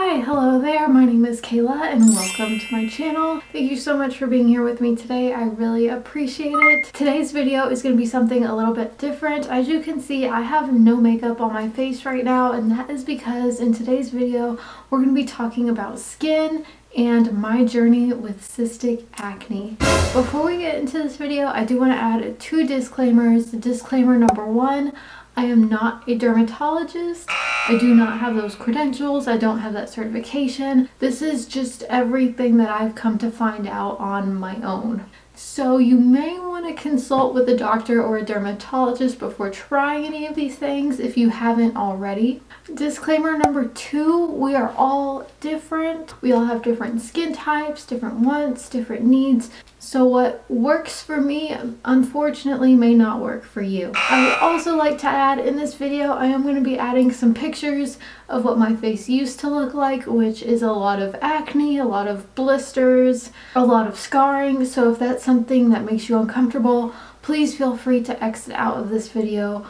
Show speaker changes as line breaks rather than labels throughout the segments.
Hi, hello there, my name is Kayla and welcome to my channel. Thank you so much for being here with me today. I really appreciate it. Today's video is going to be something a little bit different. As you can see, I have no makeup on my face right now, and that is because in today's video we're going to be talking about skin and my journey with cystic acne. Before we get into this video, I do want to add two disclaimers. Disclaimer number one, I am not a dermatologist. I do not have those credentials. I don't have that certification. This is just everything that I've come to find out on my own. So you may want to consult with a doctor or a dermatologist before trying any of these things if you haven't already. Disclaimer number two, we are all different. We all have different skin types, different wants, different needs. So what works for me, unfortunately, may not work for you. I would also like to add in this video, I am going to be adding some pictures of what my face used to look like, which is a lot of acne, a lot of blisters, a lot of scarring. So if that's something that makes you uncomfortable, please feel free to exit out of this video.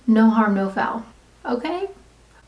No harm, no foul. Okay?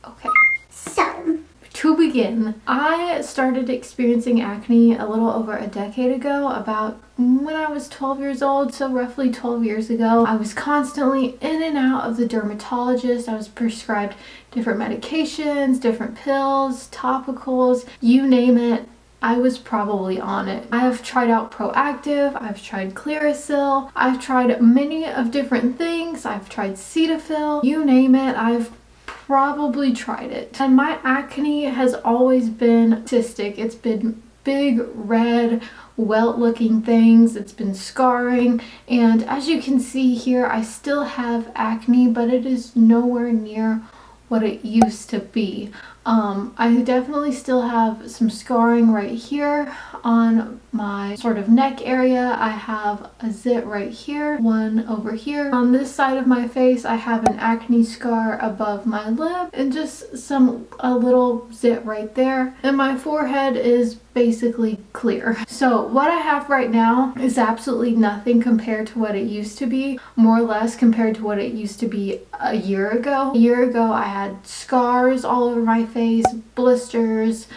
Okay. So, to begin, I started experiencing acne a little over a decade ago, about when I was 12 years old, so roughly 12 years ago. I was constantly in and out of the dermatologist. I was prescribed different medications, different pills, topicals, you name it. I was probably on it. I have tried out Proactive, I've tried Clearasil, I've tried many of different things, I've tried Cetaphil, you name it, I've probably tried it. And my acne has always been cystic. It's been big, red, welt looking things. It's been scarring. And as you can see here, I still have acne, but it is nowhere near what it used to be. I definitely still have some scarring right here on my sort of neck area. I have a zit right here, one over here. On this side of my face, I have an acne scar above my lip and just a little zit right there. And my forehead is basically clear. So what I have right now is absolutely nothing compared to what it used to be, more or less compared to what it used to be a year ago. A year ago, I had scars all over my face, blisters,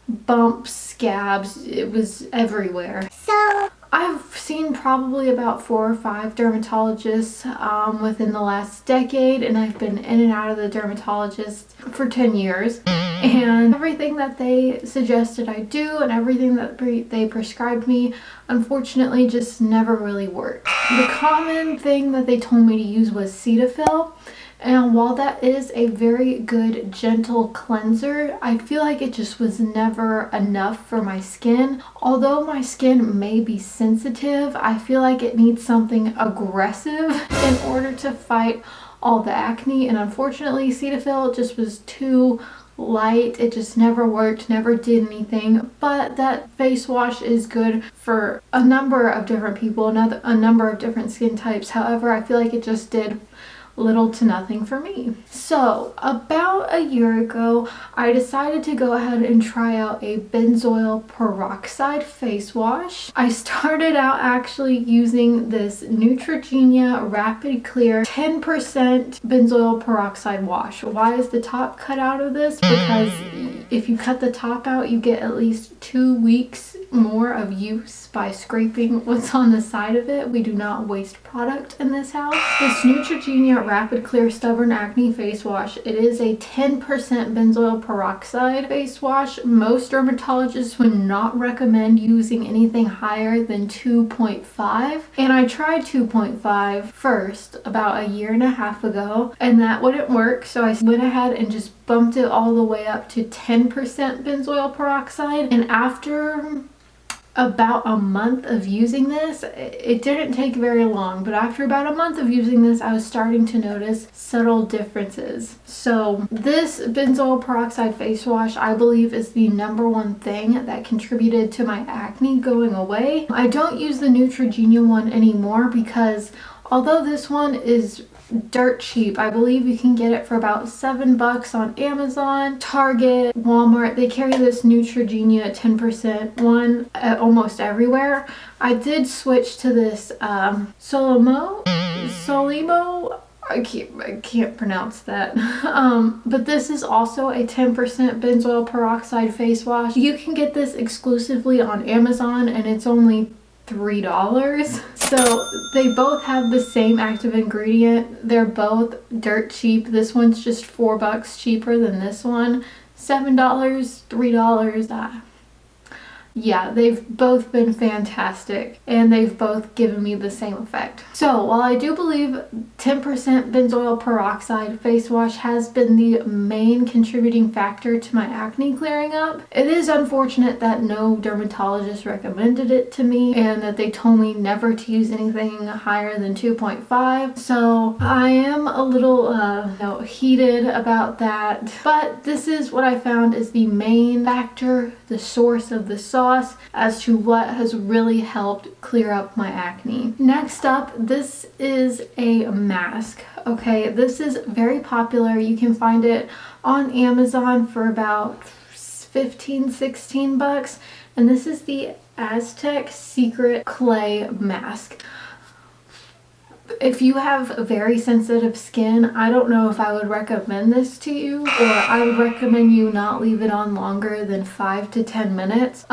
bumps, scabs. It was everywhere. So I've seen probably about 4 or 5 dermatologists within the last decade, and I've been in and out of the dermatologist for 10 years. And everything that they suggested I do and everything that they prescribed me, unfortunately, just never really worked. The common thing that they told me to use was Cetaphil. And while that is a very good gentle cleanser, I feel like it just was never enough for my skin. Although my skin may be sensitive, I feel like it needs something aggressive in order to fight all the acne. And unfortunately, Cetaphil just was too light. It just never worked, never did anything. But that face wash is good for a number of different people, a number of different skin types. However, I feel like it just did little to nothing for me. So about a year ago, I decided to go ahead and try out a benzoyl peroxide face wash. I started out actually using this Neutrogena Rapid Clear 10% benzoyl peroxide wash. Why is the top cut out of this? Because if you cut the top out, you get at least 2 weeks more of use by scraping what's on the side of it. We do not waste product in this house. This Neutrogena Rapid Clear Stubborn Acne Face Wash, it is a 10% benzoyl peroxide face wash. Most dermatologists would not recommend using anything higher than 2.5, and I tried 2.5 first about a year and a half ago, and that wouldn't work, so I went ahead and just bumped it all the way up to 10% benzoyl peroxide. And after about a month of using this, it didn't take very long, but after about a month of using this, I was starting to notice subtle differences. So this benzoyl peroxide face wash, I believe, is the #1 thing that contributed to my acne going away. I don't use the Neutrogena one anymore because although this one is dirt cheap, I believe you can get it for about $7 on Amazon, Target, Walmart. They carry this Neutrogena 10% one almost everywhere. I did switch to this Solimo. I can't pronounce that. But this is also a 10% benzoyl peroxide face wash. You can get this exclusively on Amazon and it's only $3. So they both have the same active ingredient. They're both dirt cheap. This one's just $4 cheaper than this one. $7, $3. Yeah, they've both been fantastic and they've both given me the same effect. So while I do believe 10% benzoyl peroxide face wash has been the main contributing factor to my acne clearing up, it is unfortunate that no dermatologist recommended it to me and that they told me never to use anything higher than 2.5. So I am a little heated about that, but this is what I found is the main factor, the source of the sauce, as to what has really helped clear up my acne. Next up, this is a mask. Okay, this is very popular. You can find it on Amazon for about 15, 16 bucks. And this is the Aztec Secret Clay Mask. If you have very sensitive skin, I don't know if I would recommend this to you, or I would recommend you not leave it on longer than 5 to 10 minutes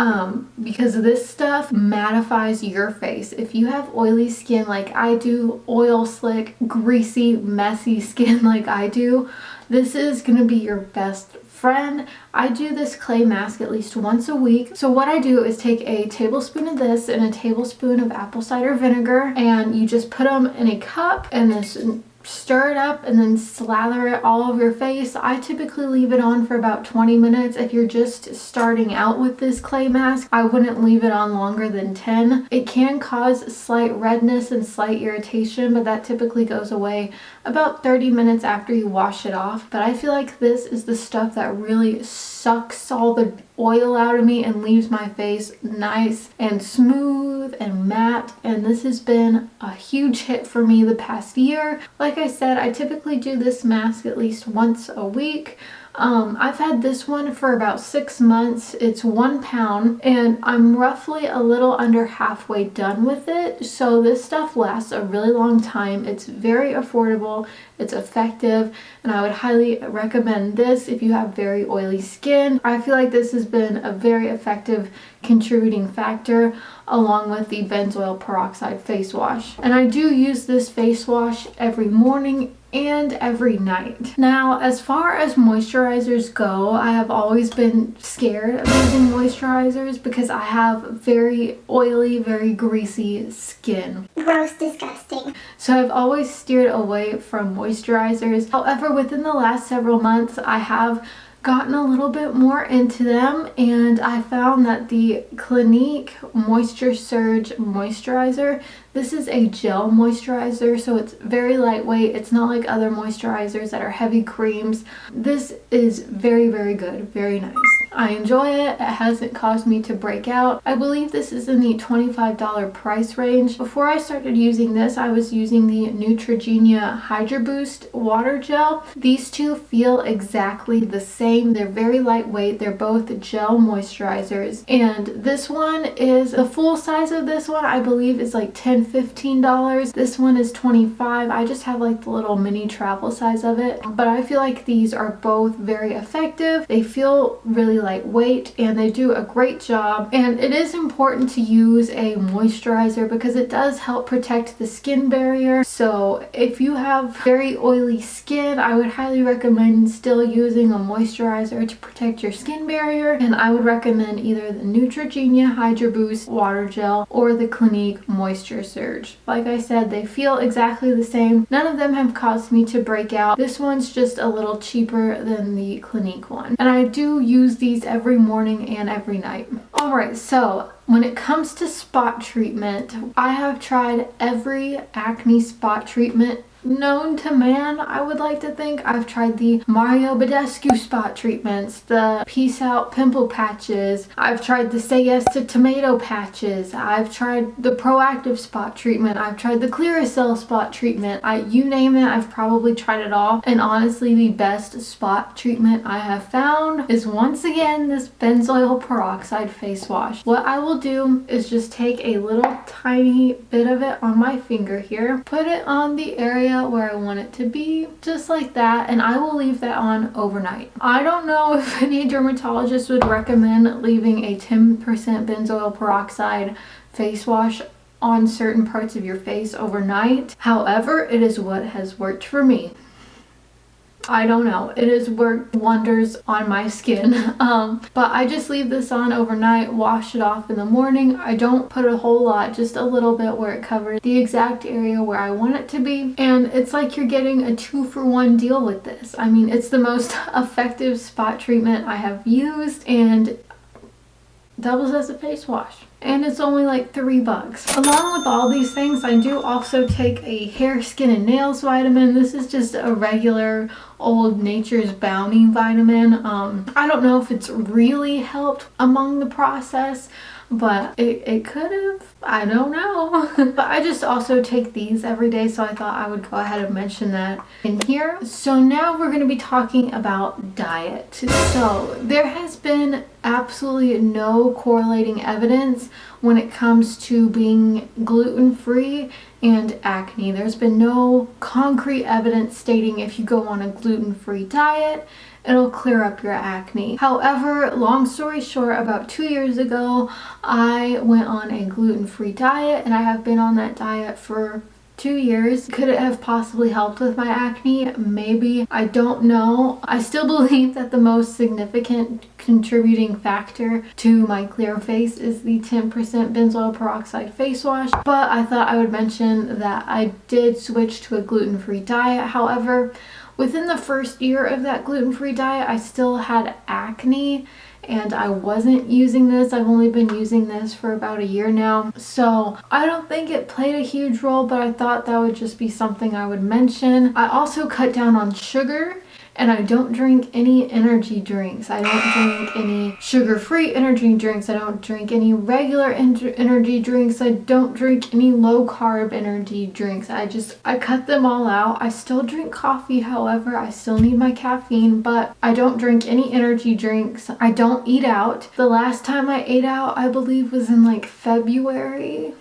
because this stuff mattifies your face. If you have oily skin like I do, oil slick, greasy, messy skin like I do, this is going to be your best friend. I do this clay mask at least once a week. So what I do is take a tablespoon of this and a tablespoon of apple cider vinegar, and you just put them in a cup and this stir it up and then slather it all over your face. I typically leave it on for about 20 minutes. If you're just starting out with this clay mask, I wouldn't leave it on longer than 10. It can cause slight redness and slight irritation, but that typically goes away about 30 minutes after you wash it off. But I feel like this is the stuff that really sucks all the oil out of me and leaves my face nice and smooth and matte, and this has been a huge hit for me the past year. Like I said, I typically do this mask at least once a week. I've had this one for about 6 months. It's 1 pound and I'm roughly a little under halfway done with it. So this stuff lasts a really long time. It's very affordable, it's effective, and I would highly recommend this if you have very oily skin. I feel like this has been a very effective contributing factor along with the benzoyl peroxide face wash. And I do use this face wash every morning and every night. Now, as far as moisturizers go, I have always been scared of using moisturizers because I have very oily, very greasy skin.
Gross, disgusting.
So I've always steered away from moisturizers. However, within the last several months, I have gotten a little bit more into them, and I found that the Clinique Moisture Surge Moisturizer, this is a gel moisturizer, so it's very lightweight. It's not like other moisturizers that are heavy creams. This is very, very good, very nice. I enjoy it. It hasn't caused me to break out. I believe this is in the $25 price range. Before I started using this, I was using the Neutrogena Hydro Boost water gel. These two feel exactly the same. They're very lightweight. They're both gel moisturizers. And this one is, the full size of this one, I believe is like $10, $15. This one is $25. I just have like the little mini travel size of it. But I feel like these are both very effective. They feel really lightweight and they do a great job. And it is important to use a moisturizer because it does help protect the skin barrier. So if you have very oily skin, I would highly recommend still using a moisturizer to protect your skin barrier. And I would recommend either the Neutrogena Hydro Boost water gel or the Clinique Moisture Surge. Like I said, they feel exactly the same. None of them have caused me to break out. This one's just a little cheaper than the Clinique one. And I do use these every morning and every night. Alright, so when it comes to spot treatment, I have tried every acne spot treatment known to man, I would like to think. I've tried the Mario Badescu spot treatments, the Peace Out pimple patches, I've tried the Say Yes to Tomato patches, I've tried the Proactive spot treatment, I've tried the Clearasil spot treatment. You name it, I've probably tried it all. And honestly, the best spot treatment I have found is once again this benzoyl peroxide face wash. What I will do is just take a little tiny bit of it on my finger here, put it on the area where I want it to be, just like that, and I will leave that on overnight. I don't know if any dermatologist would recommend leaving a 10% benzoyl peroxide face wash on certain parts of your face overnight. However, it is what has worked for me. I don't know, it has worked wonders on my skin. But I just leave this on overnight, wash it off in the morning. I don't put a whole lot, just a little bit where it covers the exact area where I want it to be. And it's like you're getting a 2-for-1 deal with this. I mean, it's the most effective spot treatment I have used and doubles as a face wash. And it's only like $3. Along with all these things, I do also take a hair, skin, and nails vitamin. This is just a regular old Nature's Bounty vitamin. I don't know if it's really helped among the process, but it could have. I don't know. But I just also take these every day, so I thought I would go ahead and mention that in here. So now we're going to be talking about diet. So there has been absolutely no correlating evidence when it comes to being gluten-free and acne. There's been no concrete evidence stating if you go on a gluten-free diet, it'll clear up your acne. However, long story short, about 2 years ago, I went on a gluten-free diet, and I have been on that diet for 2 years. Could it have possibly helped with my acne? Maybe. I don't know. I still believe that the most significant contributing factor to my clear face is the 10% benzoyl peroxide face wash, but I thought I would mention that I did switch to a gluten-free diet. However, within the first year of that gluten-free diet, I still had acne, and I wasn't using this. I've only been using this for about a year now, so I don't think it played a huge role, but I thought that would just be something I would mention. I also cut down on sugar, and I don't drink any energy drinks. I don't drink any sugar-free energy drinks. I don't drink any regular energy drinks. I don't drink any low-carb energy drinks. I cut them all out. I still drink coffee, however. I still need my caffeine, but I don't drink any energy drinks. I don't eat out. The last time I ate out, I believe, was in like February.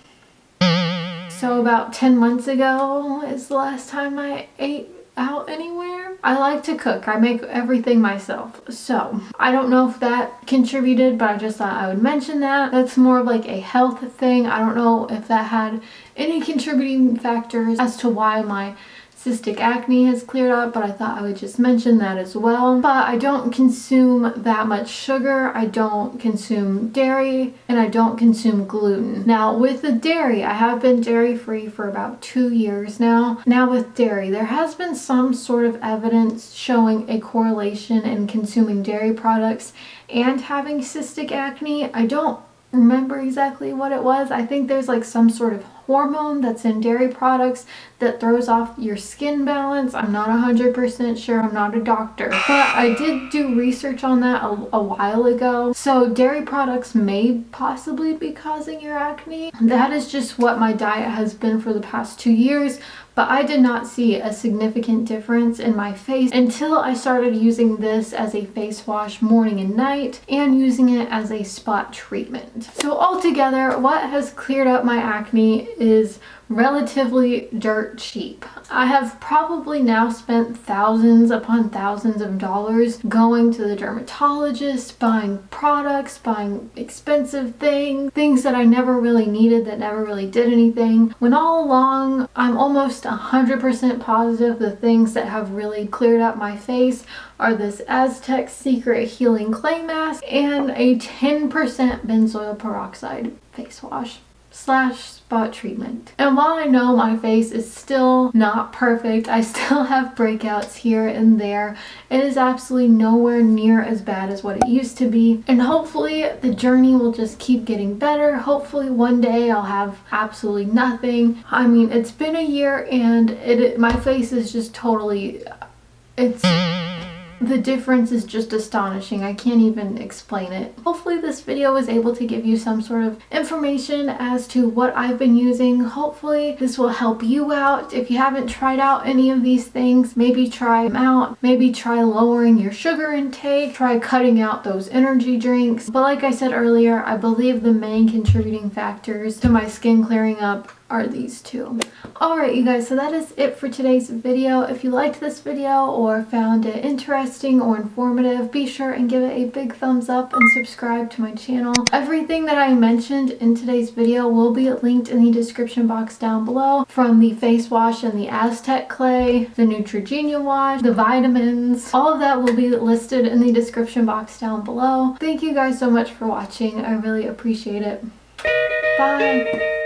So about 10 months ago is the last time I ate out anywhere. I like to cook. I make everything myself. So I don't know if that contributed, but I just thought I would mention that. That's more of like a health thing. I don't know if that had any contributing factors as to why my cystic acne has cleared up, but I thought I would just mention that as well. But I don't consume that much sugar, I don't consume dairy, and I don't consume gluten. Now with the dairy, I have been dairy free for about 2 years now. Now with dairy, there has been some sort of evidence showing a correlation in consuming dairy products and having cystic acne. I don't remember exactly what it was. I think there's like some sort of hormone that's in dairy products that throws off your skin balance. I'm not 100% sure. I'm not a doctor, but I did do research on that a while ago. So dairy products may possibly be causing your acne. That is just what my diet has been for the past 2 years, but I did not see a significant difference in my face until I started using this as a face wash morning and night and using it as a spot treatment. So altogether, what has cleared up my acne is relatively dirt cheap. I have probably now spent thousands upon thousands of dollars going to the dermatologist, buying products, buying expensive things that I never really needed, that never really did anything, when all along I'm almost 100% positive the things that have really cleared up my face are this Aztec Secret Healing Clay Mask and a 10% benzoyl peroxide face wash / spot treatment. And while I know my face is still not perfect, I still have breakouts here and there, it is absolutely nowhere near as bad as what it used to be. And hopefully the journey will just keep getting better. Hopefully one day I'll have absolutely nothing. I mean, it's been a year and my face is just totally, it's The difference is just astonishing. I can't even explain it. Hopefully this video was able to give you some sort of information as to what I've been using. Hopefully this will help you out. If you haven't tried out any of these things, maybe try them out. Maybe try lowering your sugar intake. Try cutting out those energy drinks. But like I said earlier, I believe the main contributing factors to my skin clearing up are these two. Alright you guys, so that is it for today's video. If you liked this video or found it interesting or informative, be sure and give it a big thumbs up and subscribe to my channel. Everything that I mentioned in today's video will be linked in the description box down below, from the face wash and the Aztec clay, the Neutrogena wash, the vitamins. All of that will be listed in the description box down below. Thank you guys so much for watching. I really appreciate it. Bye!